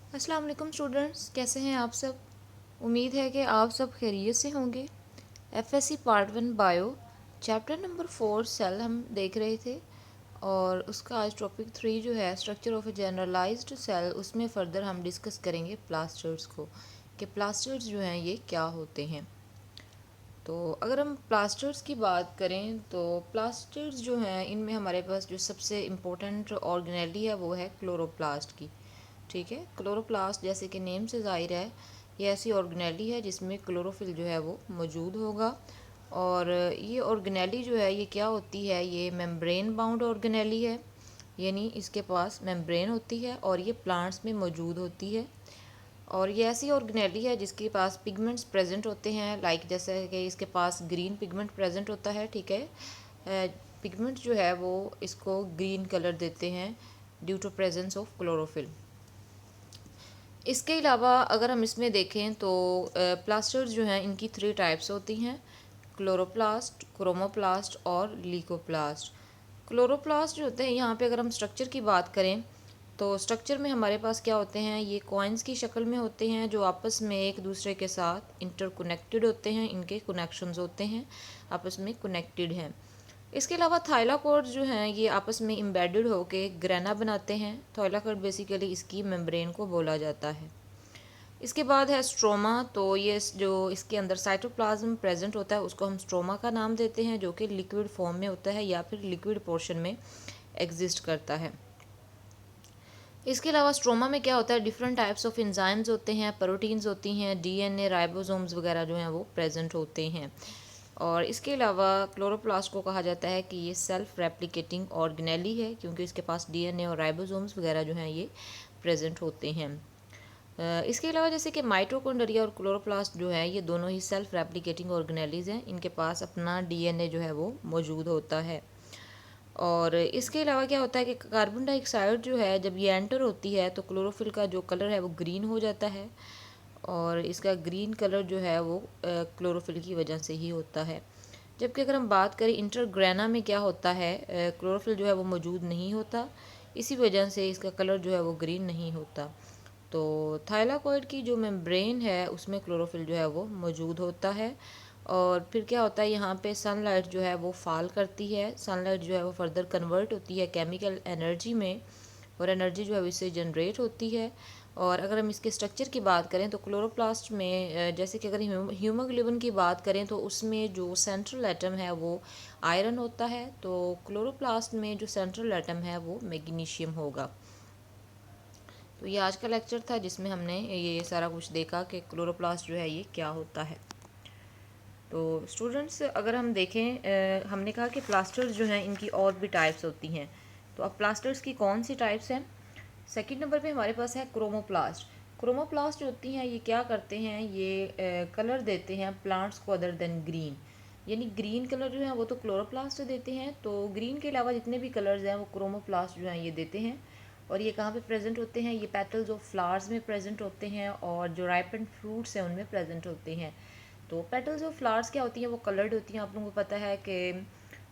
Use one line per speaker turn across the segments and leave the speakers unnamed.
अस्सलाम वालेकुम स्टूडेंट्स, कैसे हैं आप सब। उम्मीद है कि आप सब खैरियत से होंगे। FSC part 1 bio chapter number 4 cell हम देख रहे थे और उसका आज टॉपिक 3 जो है structure of a generalized cell, उसमें फ़र्दर हम डिस्कस करेंगे प्लास्टर्स को कि प्लास्टर्स जो हैं ये क्या होते हैं। तो अगर हम प्लास्टर्स की बात करें तो प्लास्टर्स जो हैं इनमें हमारे पास जो सबसे इम्पोर्टेंट ऑर्गेनेली है वो है क्लोरोप्लास्ट की। ठीक है, क्लोरोप्लास्ट जैसे कि नेम से ज़ाहिर है ये ऐसी ऑर्गेनेली है जिसमें क्लोरोफिल जो है वो मौजूद होगा। और ये ऑर्गेनेली जो है ये क्या होती है, ये मेम्ब्रेन बाउंड ऑर्गेनेली है, यानी इसके पास मेम्ब्रेन होती है और ये प्लांट्स में मौजूद होती है। और ये ऐसी ऑर्गेनेली है जिसके पास पिगमेंट्स प्रेजेंट होते हैं, लाइक जैसे कि इसके पास ग्रीन पिगमेंट प्रेजेंट होता है। ठीक है, पिगमेंट जो है वो इसको ग्रीन कलर देते हैं due to presence of chlorophyll. इसके अलावा अगर हम इसमें देखें तो प्लास्टर्स जो हैं इनकी 3 टाइप्स होती हैं, क्लोरोप्लास्ट, क्रोमोप्लास्ट और लीकोप्लास्ट। क्लोरोप्लास्ट जो होते हैं, यहाँ पे अगर हम स्ट्रक्चर की बात करें तो स्ट्रक्चर में हमारे पास क्या होते हैं, ये कॉइन्स की शक्ल में होते हैं जो आपस में एक दूसरे के साथ इंटरकनेक्टेड होते हैं, इनके कनेक्शंस होते हैं, आपस में कनेक्टेड हैं। इसके अलावा थाइलाकोड्स जो हैं ये आपस में एम्बेडेड होके ग्रेना बनाते हैं। थाइलाकोड बेसिकली इसकी मेम्ब्रेन को बोला जाता है। इसके बाद है स्ट्रोमा, तो ये जो इसके अंदर साइटोप्लाज्म प्रेजेंट होता है उसको हम स्ट्रोमा का नाम देते हैं, जो कि लिक्विड फॉर्म में होता है या फिर लिक्विड पोर्शन में एग्जिस्ट करता है। इसके अलावा स्ट्रोमा में क्या होता है, डिफरेंट टाइप्स ऑफ एंजाइम्स होते हैं, प्रोटीन्स होती हैं, डीएनए, राइबोसोम्स वगैरह जो हैं वो प्रेजेंट होते हैं। और इसके अलावा क्लोरोप्लास्ट को कहा जाता है कि ये सेल्फ रेप्लिकेटिंग ऑर्गेनेली है, क्योंकि इसके पास डीएनए और राइबोसोम्स वगैरह जो हैं ये प्रेजेंट होते हैं। इसके अलावा जैसे कि माइटोकॉन्ड्रिया और क्लोरोप्लास्ट जो है ये दोनों ही सेल्फ रेप्लिकेटिंग ऑर्गेनेलीज हैं, इनके पास अपना डीएनए जो है वो मौजूद होता है। और इसके अलावा क्या होता है कि कार्बन डाइऑक्साइड जो है जब ये एंटर होती है तो क्लोरोफिल का जो कलर है वो ग्रीन हो जाता है, और इसका ग्रीन कलर जो है वो क्लोरोफिल की वजह से ही होता है। जबकि अगर हम बात करें इंटरग्रेना में क्या होता है, क्लोरोफिल जो है वो मौजूद नहीं होता, इसी वजह से इसका कलर जो है वो ग्रीन नहीं होता। तो थाइलाकोइड की जो मेम्ब्रेन है उसमें क्लोरोफिल जो है वो मौजूद होता है। और फिर क्या होता है, यहाँ पे सनलाइट जो है वो फॉल करती है, सनलाइट जो है वो फर्दर कन्वर्ट होती है केमिकल एनर्जी में, और एनर्जी जो है वो इससे जनरेट होती है। और अगर हम इसके स्ट्रक्चर की बात करें तो क्लोरोप्लास्ट में जैसे कि अगर हीमोग्लोबिन की बात करें तो उसमें जो सेंट्रल एटम है वो आयरन होता है, तो क्लोरोप्लास्ट में जो सेंट्रल एटम है वो मैग्नीशियम होगा। तो ये आज का लेक्चर था जिसमें हमने ये सारा कुछ देखा कि क्लोरोप्लास्ट जो है ये क्या होता है। तो स्टूडेंट्स अगर हम देखें, हमने कहा कि प्लास्टर्स जो हैं इनकी और भी टाइप्स होती हैं। तो अब प्लास्टर्स की कौन सी टाइप्स हैं, सेकंड नंबर पे हमारे पास है क्रोमोप्लास्ट। क्रोमोप्लास्ट जो होती हैं ये क्या करते हैं, ये कलर देते हैं प्लांट्स को अदर देन ग्रीन, यानी ग्रीन कलर जो है वो तो क्लोरोप्लास्ट देते हैं, तो ग्रीन के अलावा जितने भी कलर्स हैं वो क्रोमोप्लास्ट जो हैं ये देते हैं। और ये कहाँ पे प्रेजेंट होते हैं, ये पेटल्स ऑफ फ्लावर्स में प्रेजेंट होते हैं और जो राइपेंड फ्रूट्स हैं उनमें प्रेजेंट होते हैं। तो पेटल्स ऑफ फ्लावर्स क्या होती हैं, वो कलर्ड होती हैं, आप लोगों को पता है कि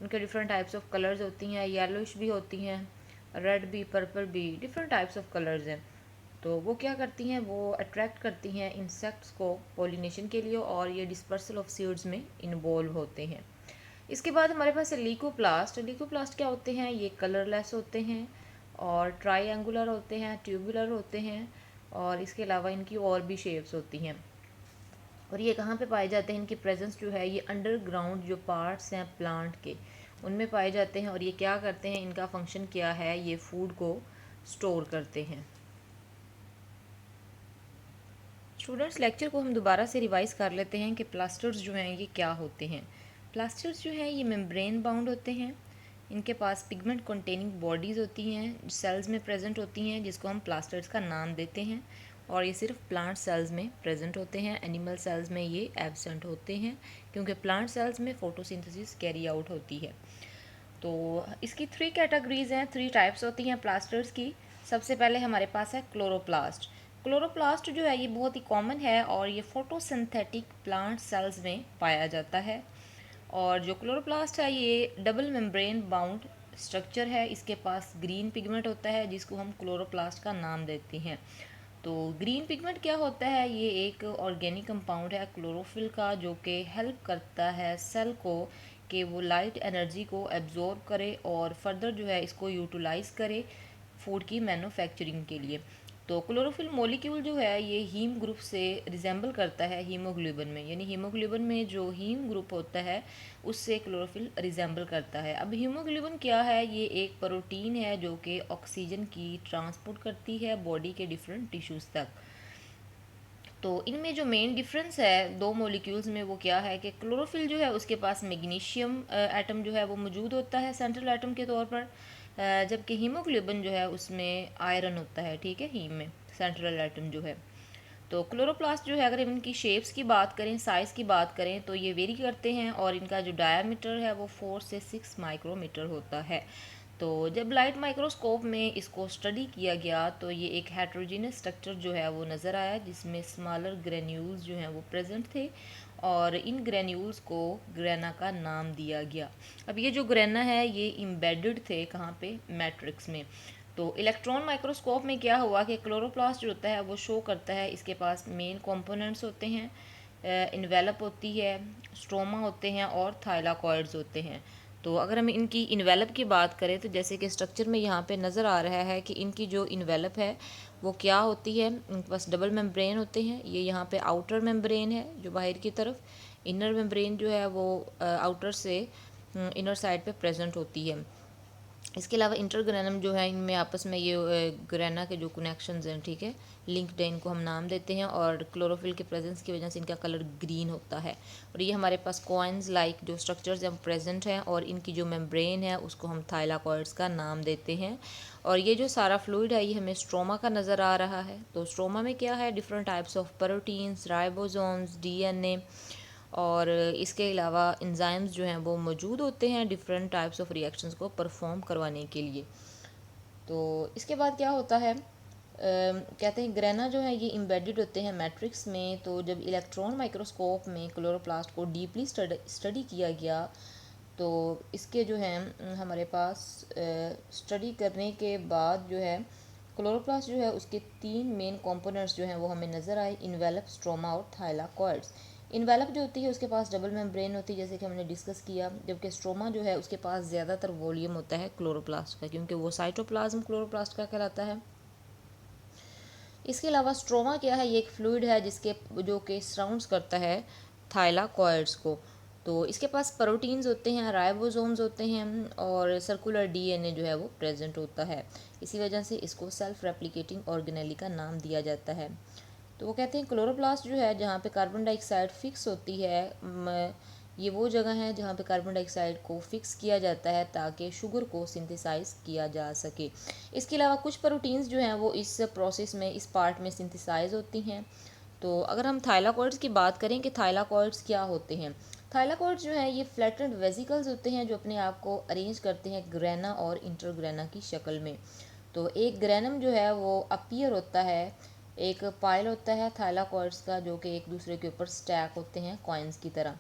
उनके डिफरेंट टाइप्स ऑफ कलर्स होती हैं, येलोइश भी होती हैं, रेड भी, पर्पल भी, डिफरेंट टाइप्स ऑफ कलर्स हैं। तो वो क्या करती हैं, वो अट्रैक्ट करती हैं इंसेक्ट्स को पॉलिनेशन के लिए, और ये डिस्पर्सल ऑफ सीड्स में इन्वॉल्व होते हैं। इसके बाद हमारे पास है लीकोप्लास्ट। लीकोप्लास्ट क्या होते हैं, ये कलरलेस होते हैं और ट्राईएंगुलर होते हैं, ट्यूबुलर होते हैं, और इसके अलावा इनकी और भी शेप्स होती हैं। और ये कहाँ पे पाए जाते हैं, इनकी प्रेजेंस जो है ये अंडरग्राउंड जो पार्ट्स हैं प्लांट के उनमें पाए जाते हैं। और ये क्या करते हैं, इनका फंक्शन क्या है, ये फूड को स्टोर करते हैं। स्टूडेंट्स लेक्चर को हम दोबारा से रिवाइज कर लेते हैं कि प्लास्टर्स जो हैं ये क्या होते हैं। प्लास्टर्स जो हैं ये मेम्ब्रेन बाउंड होते हैं, इनके पास पिगमेंट कंटेनिंग बॉडीज़ होती हैं, सेल्स में प्रेजेंट होती हैं, जिसको हम प्लास्टर्स का नाम देते हैं। और ये सिर्फ प्लांट सेल्स में प्रेजेंट होते हैं, एनिमल सेल्स में ये एब्सेंट होते हैं, क्योंकि प्लांट सेल्स में फोटोसिंथेसिस कैरी आउट होती है। तो इसकी 3 कैटेगरीज हैं, 3 टाइप्स होती हैं प्लास्टर्स की। सबसे पहले हमारे पास है क्लोरोप्लास्ट। क्लोरोप्लास्ट जो है ये बहुत ही कॉमन है और ये फोटोसिंथेटिक प्लांट सेल्स में पाया जाता है। और जो क्लोरोप्लास्ट है ये डबल मेम्ब्रेन बाउंड स्ट्रक्चर है, इसके पास ग्रीन पिगमेंट होता है जिसको हम क्लोरोप्लास्ट का नाम देते हैं। तो ग्रीन पिगमेंट क्या होता है, ये एक ऑर्गेनिक कंपाउंड है क्लोरोफिल का, जो कि हेल्प करता है सेल को कि वो लाइट एनर्जी को एब्जॉर्ब करे और फर्दर जो है इसको यूटिलाइज करे फूड की मैन्युफैक्चरिंग के लिए। तो क्लोरोफिल मॉलिक्यूल जो है ये हीम ग्रुप से रिजेंबल करता है हीमोग्लोबिन में, यानी हीमोग्लोबिन में जो हीम ग्रुप होता है उससे क्लोरोफिल रिजेंबल करता है। अब हीमोग्लोबिन क्या है, ये एक प्रोटीन है जो कि ऑक्सीजन की ट्रांसपोर्ट करती है बॉडी के डिफरेंट टिश्यूज़ तक। तो इनमें जो मेन डिफरेंस है दो मॉलिक्यूल्स में वो क्या है कि क्लोरोफिल जो है उसके पास मैग्नीशियम एटम जो है वो मौजूद होता है सेंट्रल एटम के तौर पर, जबकि हीमोग्लोबिन जो है उसमें आयरन होता है, ठीक है, हीम में सेंट्रल एटम जो है। तो क्लोरोप्लास्ट जो है अगर हम इनकी शेप्स की बात करें, साइज़ की बात करें, तो ये वेरी करते हैं और इनका जो डायामीटर है वो 4 से 6 माइक्रोमीटर होता है। तो जब लाइट माइक्रोस्कोप में इसको स्टडी किया गया तो ये एक हेट्रोजीनियस स्ट्रक्चर जो है वो नज़र आया, जिसमें स्मॉलर ग्रेन्यूल्स जो हैं वो प्रेजेंट थे और इन ग्रेन्यूल्स को ग्रेना का नाम दिया गया। अब ये जो ग्रेना है ये इम्बेडेड थे कहाँ पे, मैट्रिक्स में। तो इलेक्ट्रॉन माइक्रोस्कोप में क्या हुआ कि क्लोरोप्लास्ट जो होता है वो शो करता है इसके पास मेन कंपोनेंट्स होते हैं, इन्वेलप होती है, स्ट्रोमा होते हैं और थाइलाकॉइड्स होते हैं। तो अगर हम इनकी इन्वेलप की बात करें तो जैसे कि स्ट्रक्चर में यहाँ पे नज़र आ रहा है कि इनकी जो इन्वेलप है वो क्या होती है, इनके पास डबल मेम्ब्रेन होते हैं। ये यहाँ पे आउटर मेम्ब्रेन है जो बाहर की तरफ, इनर मेम्ब्रेन जो है वो आउटर से इनर साइड पे प्रेजेंट होती है। इसके अलावा इंटरग्रेनम जो है इनमें आपस में ये ग्रेना के जो कनेक्शंस हैं, ठीक है, लिंक्ड है, इनको हम नाम देते हैं और क्लोरोफिल के प्रेजेंस की वजह से इनका कलर ग्रीन होता है। और ये हमारे पास कॉइन्स लाइक जो स्ट्रक्चर्स हैं प्रेजेंट हैं और इनकी जो मेम्ब्रेन है उसको हम थाइलाकॉइड्स का नाम देते हैं। और ये जो सारा फ्लूइड है ये हमें स्ट्रोमा का नज़र आ रहा है। तो स्ट्रोमा में क्या है, different types of proteins, ribosomes, DNA और इसके अलावा एंजाइम्स जो हैं वो मौजूद होते हैं डिफरेंट टाइप्स ऑफ रिएक्शंस को परफॉर्म करवाने के लिए। तो इसके बाद क्या होता है, कहते हैं ग्रेना जो है ये इम्बेडेड होते हैं मैट्रिक्स में। तो जब इलेक्ट्रॉन माइक्रोस्कोप में क्लोरोप्लास्ट को डीपली स्टडी किया गया तो इसके जो हैं हमारे पास स्टडी करने के बाद जो है क्लोरोप्लास्ट जो है उसके तीन मेन कंपोनेंट्स जो हैं वो हमें नज़र आए, इन्वेलप, स्ट्रोमा और थाइलाकॉइड्स। इन्वेलप जो होती है उसके पास डबल मेम्ब्रेन होती है जैसे कि हमने डिस्कस किया, जबकि स्ट्रोमा जो है उसके पास ज़्यादातर वॉल्यूम होता है क्लोरोप्लास्ट का, क्योंकि वो साइटोप्लाज्म क्लोरोप्लास्ट का कहलाता है। इसके अलावा स्ट्रोमा क्या है, ये एक फ्लूइड है जिसके जो कि सराउंड्स करता है थाइलाकॉइड्स को। तो इसके पास प्रोटीन्स होते हैं, राइबोसोम्स होते हैं और सर्कुलर डीएनए जो है वो प्रेजेंट होता है। इसी वजह से इसको सेल्फ रेप्लिकेटिंग ऑर्गेनेली का नाम दिया जाता है। तो वो कहते हैं क्लोरोप्लास्ट जो है जहाँ पे कार्बन डाइऑक्साइड फिक्स होती है, ये वो जगह है जहाँ पे कार्बन डाइऑक्साइड को फिक्स किया जाता है ताकि शुगर को सिंथेसाइज किया जा सके। इसके अलावा कुछ प्रोटीन्स जो हैं वो इस प्रोसेस में, इस पार्ट में सिंथेसाइज होती हैं। तो अगर हम थाइलाकॉइड्स की बात करें कि थाइलाकॉइड्स क्या होते हैं, थाइलाकॉइड्स जो हैं ये फ्लैटेंड वेसिकल्स होते हैं जो अपने आप को अरेंज करते हैं ग्रेना और इंटरग्रेना की शक्ल में। तो एक ग्रेनम जो है वो अपीयर होता है, एक पाइल होता है थाइलाकॉइड्स का जो कि एक दूसरे के ऊपर स्टैक होते हैं कॉइन्स की तरह।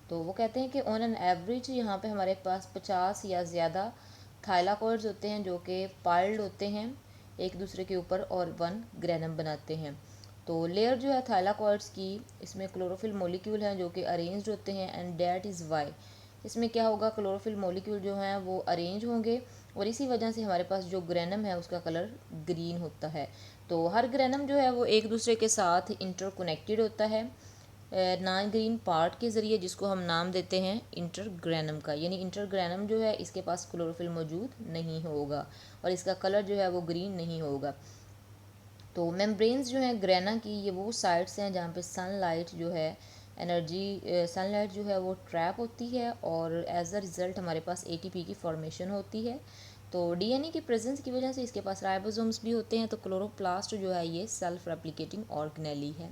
तो वो कहते हैं कि ऑन एन एवरेज यहाँ पे हमारे पास 50 या ज़्यादा थाइलाकॉइड्स होते हैं जो कि पाइल्ड होते हैं एक दूसरे के ऊपर और वन ग्रेनम बनाते हैं। तो लेयर जो है थाइलाकॉइड्स की, इसमें क्लोरोफिल मॉलिक्यूल हैं जो कि अरेंज्ड होते हैं एंड डैट इज़ वाई, इसमें क्या होगा, क्लोरोफिल मॉलिक्यूल जो हैं वो अरेंज होंगे और इसी वजह से हमारे पास जो ग्रेनम है उसका कलर ग्रीन होता है। तो हर ग्रेनम जो है वो एक दूसरे के साथ इंटरकनेक्टेड होता है नॉन ग्रीन पार्ट के ज़रिए, जिसको हम नाम देते हैं इंटरग्रेनम का, यानी इंटरग्रेनम जो है इसके पास क्लोरोफिल मौजूद नहीं होगा और इसका कलर जो है वो ग्रीन नहीं होगा। तो मेम्ब्रेन्स जो हैं ग्रेना की, ये वो साइड्स हैं जहाँ पे सनलाइट जो है एनर्जी, सनलाइट जो है वो ट्रैप होती है और एज अ रिज़ल्ट हमारे पास एटीपी की फॉर्मेशन होती है। तो डीएनए की प्रेजेंस की वजह से इसके पास राइबोसोम्स भी होते हैं। तो क्लोरोप्लास्ट जो है ये सेल्फ रेप्लिकेटिंग ऑर्गेनेली है।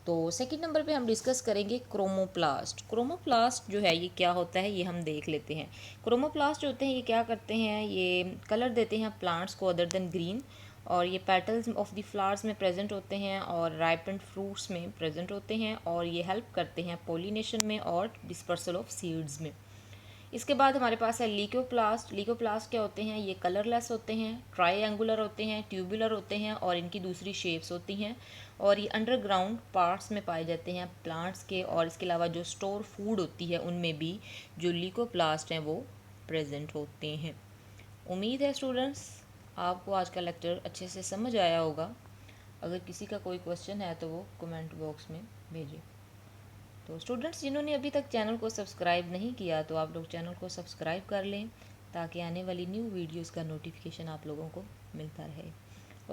तो सेकंड नंबर पे हम डिस्कस करेंगे क्रोमोप्लास्ट। क्रोमोप्लास्ट जो है ये क्या होता है ये हम देख लेते हैं। क्रोमोप्लास्ट जो होते हैं ये क्या करते हैं, ये कलर देते हैं प्लांट्स को अदर देन ग्रीन, और ये पेटल्स ऑफ द फ्लावर्स में प्रेजेंट होते हैं और राइपेंड फ्रूट्स में प्रेजेंट होते हैं और ये हेल्प करते हैं पोलिनेशन में और डिस्पर्सल ऑफ सीड्स में। इसके बाद हमारे पास है लीकोप्लास्ट। लीकोप्लास्ट क्या होते हैं? ये कलरलेस होते हैं, ट्राईएंगुलर होते हैं, ट्यूबुलर होते हैं और इनकी दूसरी शेप्स होती हैं और ये अंडरग्राउंड पार्ट्स में पाए जाते हैं प्लांट्स के, और इसके अलावा जो स्टोर फूड होती है उनमें भी जो लीकोप्लास्ट हैं वो प्रेजेंट होते हैं। उम्मीद है स्टूडेंट्स आपको आज का लेक्चर अच्छे से समझ आया होगा। अगर किसी का कोई क्वेश्चन है तो वो कमेंट बॉक्स में भेजें। तो स्टूडेंट्स जिन्होंने अभी तक चैनल को सब्सक्राइब नहीं किया तो आप लोग चैनल को सब्सक्राइब कर लें ताकि आने वाली न्यू वीडियोस का नोटिफिकेशन आप लोगों को मिलता रहे।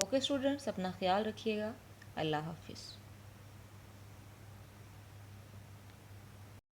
ओके स्टूडेंट्स, अपना ख्याल रखिएगा। अल्लाह हाफिज़।